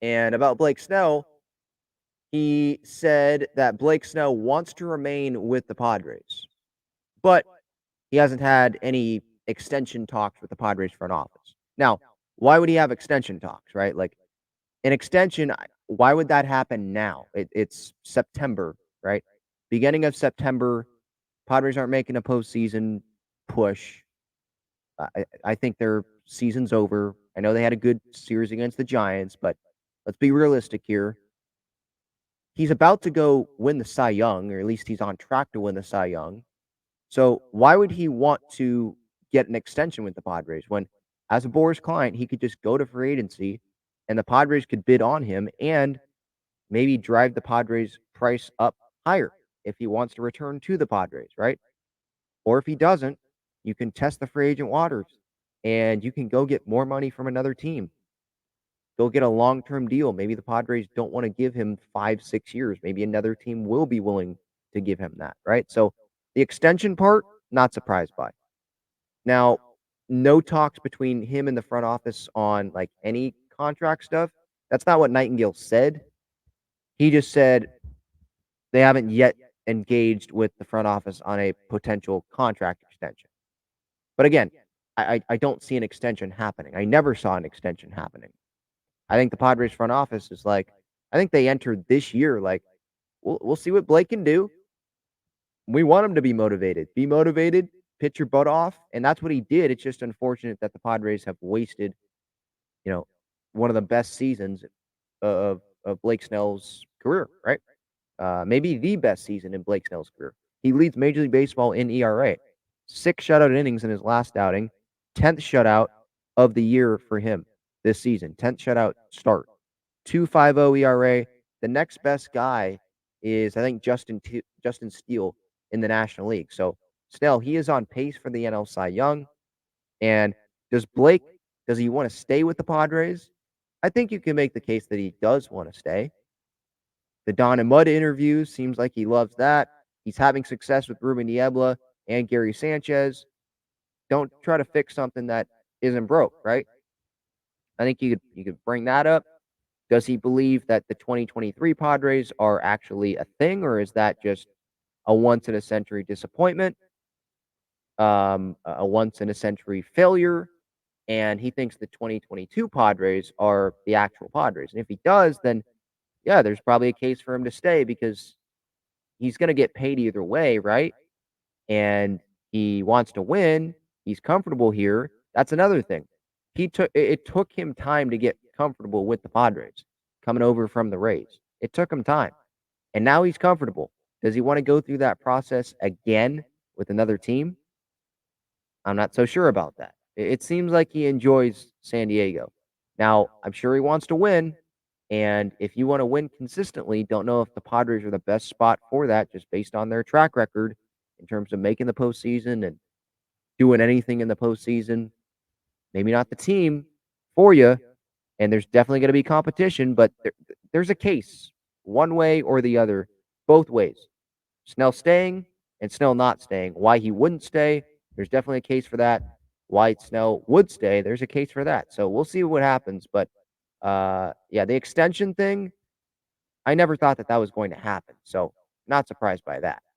And about Blake Snell, he said that Blake Snell wants to remain with the Padres, but he hasn't had any extension talks with the Padres front office. Now, why would he have extension talks, right? Like an extension, why would that happen now? It's September, right? Beginning of September, Padres aren't making a postseason push. I think their season's over. I know they had a good series against the Giants, but let's be realistic here. He's about to go win the Cy Young, or at least he's on track to win the Cy Young. So why would he want to get an extension with the Padres when, as a Boris client, he could just go to free agency and the Padres could bid on him and maybe drive the Padres price up higher if he wants to return to the Padres, right? Or if he doesn't, you can test the free agent waters and you can go get more money from another team. Go get a long-term deal. Maybe the Padres don't want to give him 5, 6 years. Maybe another team will be willing to give him that, right? So the extension part, not surprised by. Now, no talks between him and the front office on like any contract stuff. That's not what Nightengale said. He just said they haven't yet engaged with the front office on a potential contract extension. But again, I don't see an extension happening. I never saw an extension happening. I think the Padres front office is like, I think they entered this year like, we'll see what Blake can do. We want him to be motivated. Be motivated, pitch your butt off, and that's what he did. It's just unfortunate that the Padres have wasted, you know, one of the best seasons of Blake Snell's career, right? Maybe the best season in Blake Snell's career. He leads Major League Baseball in ERA. 6 shutout innings in his last outing, 10th shutout of the year for him this season. 10th shutout start. 2.50 ERA. The next best guy is, I think, Justin Steele in the National League. So Snell, he is on pace for the NL Cy Young. And does he want to stay with the Padres? I think you can make the case that he does want to stay. The Don and Mud interview seems like he loves that. He's having success with Ruben Niebla and Gary Sanchez. Don't try to fix something that isn't broke, right? I think you could bring that up. Does he believe that the 2023 Padres are actually a thing, or is that just a once in a century disappointment, a once in a century failure? And he thinks the 2022 Padres are the actual Padres. And if he does, then yeah, there's probably a case for him to stay because he's going to get paid either way, right? And he wants to win. He's comfortable here. That's another thing. It took him time to get comfortable with the Padres coming over from the Rays. It took him time. And now he's comfortable. Does he want to go through that process again with another team? I'm not so sure about that. It seems like he enjoys San Diego. Now, I'm sure he wants to win. And if you want to win consistently, don't know if the Padres are the best spot for that just based on their track record in terms of making the postseason and doing anything in the postseason. Maybe not the team for you. And there's definitely going to be competition, but there's a case one way or the other, both ways. Snell staying and Snell not staying. Why he wouldn't stay, there's definitely a case for that. Why Snell would stay, there's a case for that. So we'll see what happens. But yeah, the extension thing, I never thought that was going to happen. So not surprised by that.